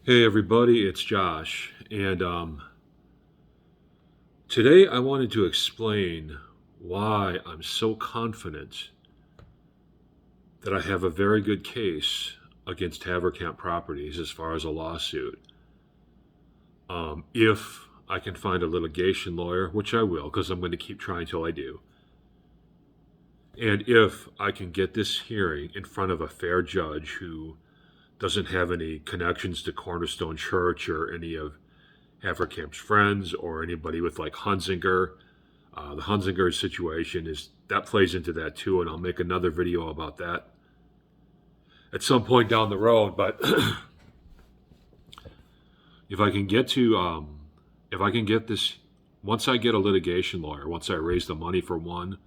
Hey everybody, it's Josh, and today I wanted to explain why I'm so confident that I have a very good case against Haverkamp Properties as far as a lawsuit. If I can find a litigation lawyer, which I will, because I'm going to keep trying till I do, and if I can get this hearing in front of a fair judge who doesn't have any connections to Cornerstone Church or any of Haverkamp's friends or anybody with like Hunzinger. The Hunzinger situation is that plays into that too, and I'll make another video about that at some point down the road. But if I can get to, if I can get this, once I get a litigation lawyer, once I raise the money for one,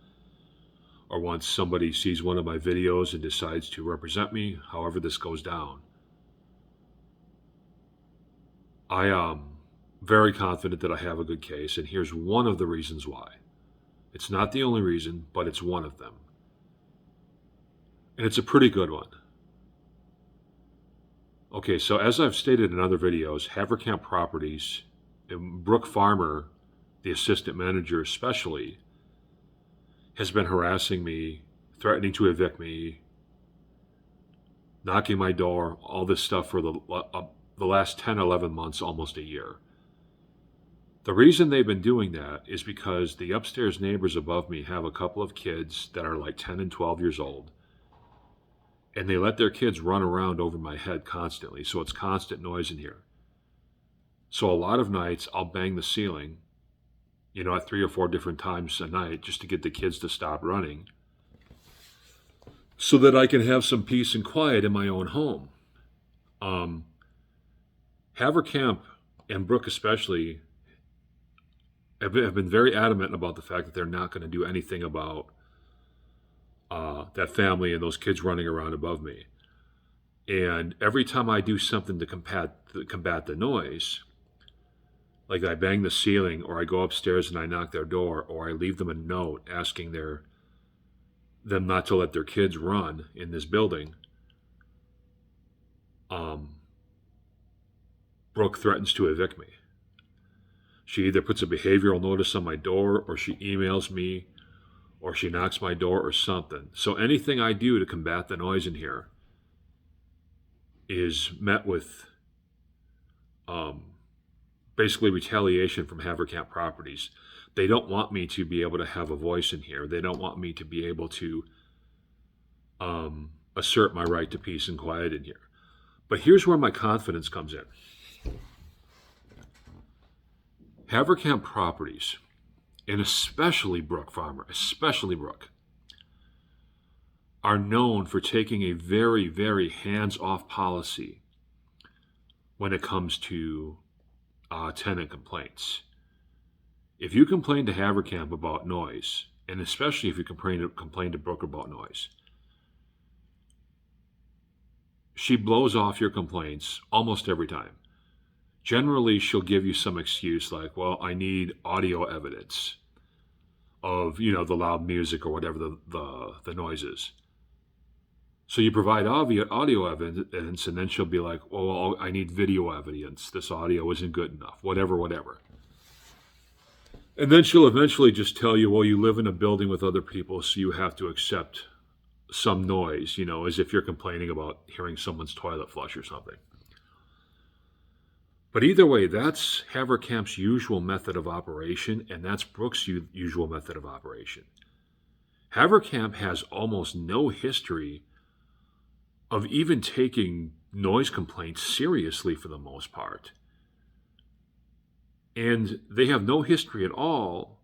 or once somebody sees one of my videos and decides to represent me, however this goes down, I am very confident that I have a good case, and here's one of the reasons why. It's not the only reason, but it's one of them. And it's a pretty good one. Okay, so as I've stated in other videos, Haverkamp Properties, and Brooke Farmer, the assistant manager especially, has been harassing me, threatening to evict me, knocking my door, all this stuff for the last 10, 11 months, almost a year. The reason they've been doing that is because the upstairs neighbors above me have a couple of kids that are like 10 and 12 years old, and they let their kids run around over my head constantly, so it's constant noise in here. So a lot of nights I'll bang the ceiling, at 3 or 4 different times a night just to get the kids to stop running so that I can have some peace and quiet in my own home. Haverkamp and Brooke especially have been very adamant about the fact that they're not going to do anything about that family and those kids running around above me. And every time I do something to combat the noise, like I bang the ceiling, or I go upstairs and I knock their door, or I leave them a note asking them not to let their kids run in this building, Brooke threatens to evict me. She either puts a behavioral notice on my door, or she emails me, or she knocks my door or something. So anything I do to combat the noise in here is met with basically retaliation from Haverkamp Properties. They don't want me to be able to have a voice in here. They don't want me to be able to assert my right to peace and quiet in here. But here's where my confidence comes in. Haverkamp Properties, and especially Brooke Farmer, especially Brooke, are known for taking a very, very hands-off policy when it comes to tenant complaints. If you complain to Haverkamp about noise, and especially if you complain to Brooke about noise, she blows off your complaints almost every time. Generally, she'll give you some excuse like, well, I need audio evidence of, the loud music or whatever the noise is. So you provide audio evidence, and then she'll be like, well, I need video evidence. This audio isn't good enough, whatever. And then she'll eventually just tell you, well, you live in a building with other people, so you have to accept some noise, as if you're complaining about hearing someone's toilet flush or something. But either way, that's Haverkamp's usual method of operation, and that's Brooke's usual method of operation. Haverkamp has almost no history of even taking noise complaints seriously for the most part. And they have no history at all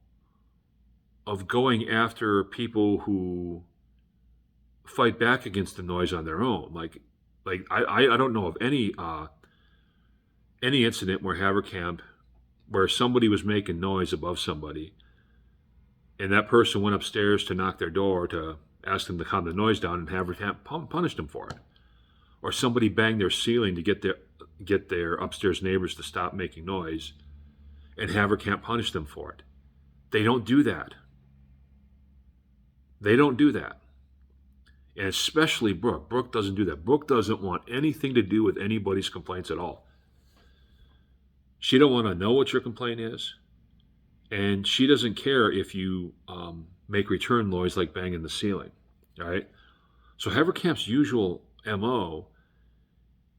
of going after people who fight back against the noise on their own. I don't know of any incident where somebody was making noise above somebody, and that person went upstairs to knock their door to ask them to calm the noise down, and Haverkamp punished them for it. Or somebody banged their ceiling to get their upstairs neighbors to stop making noise, and Haverkamp punished them for it. They don't do that. And especially Brooke. Brooke doesn't do that. Brooke doesn't want anything to do with anybody's complaints at all. She don't want to know what your complaint is, and she doesn't care if you make return noise like banging the ceiling. All right. So Haverkamp's usual MO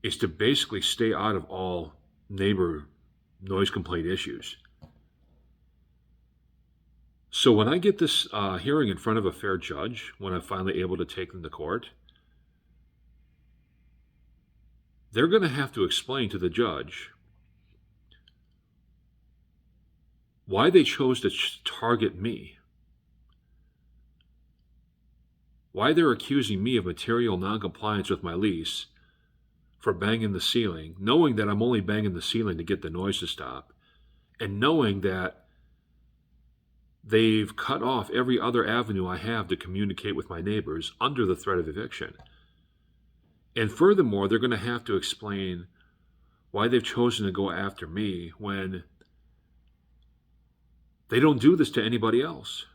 is to basically stay out of all neighbor noise complaint issues. So when I get this hearing in front of a fair judge, when I'm finally able to take them to court, they're going to have to explain to the judge why they chose to target me, why they're accusing me of material noncompliance with my lease for banging the ceiling, knowing that I'm only banging the ceiling to get the noise to stop, and knowing that they've cut off every other avenue I have to communicate with my neighbors under the threat of eviction. And furthermore, they're going to have to explain why they've chosen to go after me when they don't do this to anybody else.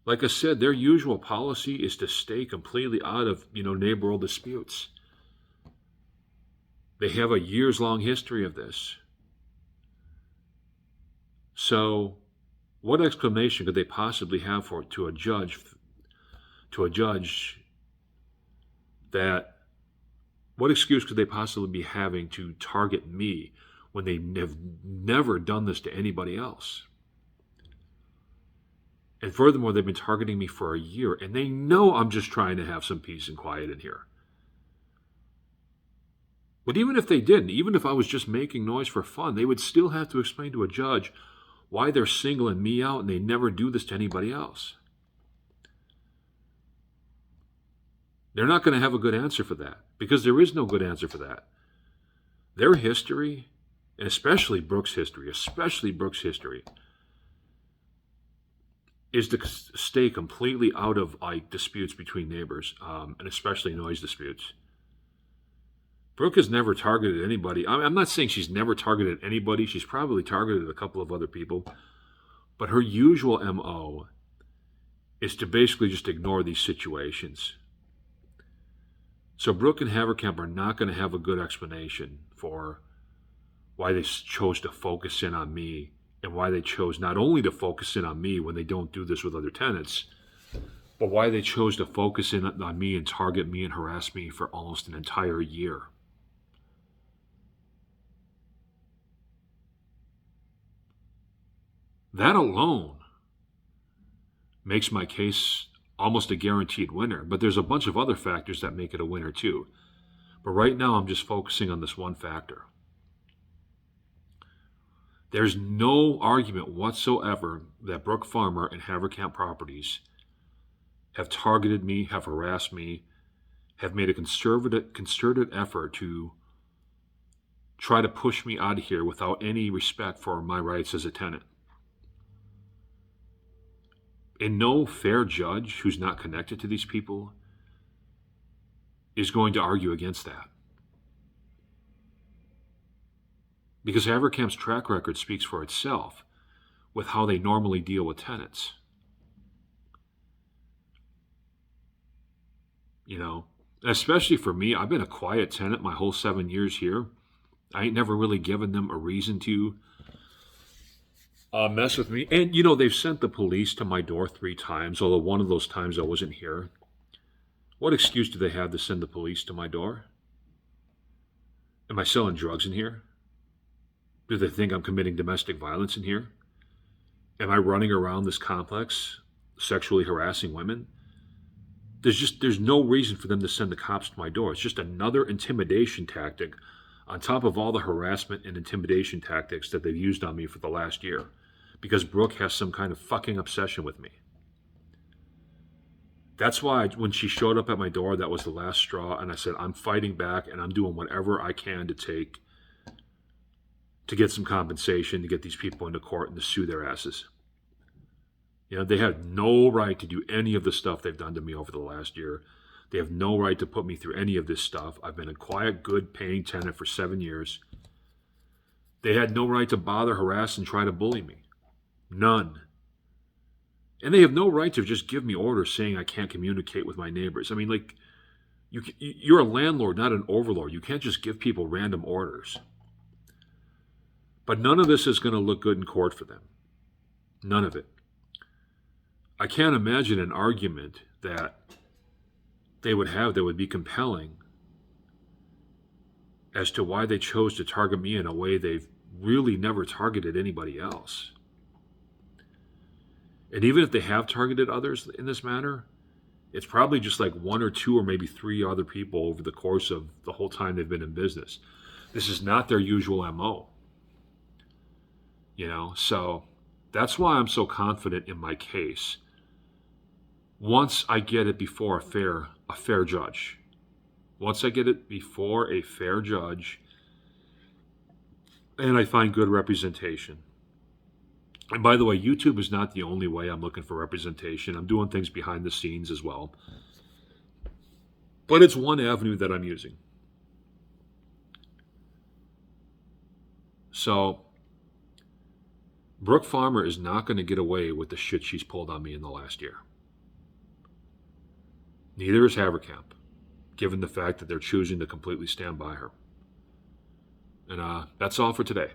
Like I said, their usual policy is to stay completely out of, neighboral disputes. They have a years-long history of this. So, what explanation could they possibly have to a judge that what excuse could they possibly be having to target me when they have never done this to anybody else? And furthermore, they've been targeting me for a year, and they know I'm just trying to have some peace and quiet in here. But even if they didn't, even if I was just making noise for fun, they would still have to explain to a judge why they're singling me out and they never do this to anybody else. They're not going to have a good answer for that, because there is no good answer for that. Their history, and especially Brooke's history, is to stay completely out of disputes between neighbors, and especially noise disputes. Brooke has never targeted anybody. I'm not saying she's never targeted anybody. She's probably targeted a couple of other people. But her usual MO is to basically just ignore these situations. So Brooke and Haverkamp are not going to have a good explanation for why they chose to focus in on me, and why they chose not only to focus in on me when they don't do this with other tenants, but why they chose to focus in on me and target me and harass me for almost an entire year. That alone makes my case almost a guaranteed winner, but there's a bunch of other factors that make it a winner too. But right now I'm just focusing on this one factor. There's no argument whatsoever that Brooke Farmer and Haverkamp Properties have targeted me, have harassed me, have made a concerted effort to try to push me out of here without any respect for my rights as a tenant. And no fair judge who's not connected to these people is going to argue against that. Because Haverkamp's track record speaks for itself with how they normally deal with tenants. Especially for me, I've been a quiet tenant my whole 7 years here. I ain't never really given them a reason to mess with me. And, they've sent the police to my door 3 times, although one of those times I wasn't here. What excuse do they have to send the police to my door? Am I selling drugs in here? Do they think I'm committing domestic violence in here? Am I running around this complex sexually harassing women? There's no reason for them to send the cops to my door. It's just another intimidation tactic on top of all the harassment and intimidation tactics that they've used on me for the last year, because Brooke has some kind of fucking obsession with me. That's why when she showed up at my door, that was the last straw, and I said, I'm fighting back and I'm doing whatever I can to get some compensation, to get these people into court and to sue their asses. They have no right to do any of the stuff they've done to me over the last year. They have no right to put me through any of this stuff. I've been a quiet, good paying tenant for 7 years. They had no right to bother, harass, and try to bully me. None. And they have no right to just give me orders saying I can't communicate with my neighbors. I mean, you're a landlord, not an overlord. You can't just give people random orders. But none of this is going to look good in court for them. None of it. I can't imagine an argument that they would have that would be compelling as to why they chose to target me in a way they've really never targeted anybody else. And even if they have targeted others in this manner, it's probably just like one or two or maybe three other people over the course of the whole time they've been in business. This is not their usual MO. So that's why I'm so confident in my case. Once I get it before a fair judge. Once I get it before a fair judge and I find good representation. And by the way, YouTube is not the only way I'm looking for representation. I'm doing things behind the scenes as well. But it's one avenue that I'm using. So, Brooke Farmer is not going to get away with the shit she's pulled on me in the last year. Neither is Haverkamp, given the fact that they're choosing to completely stand by her. And that's all for today.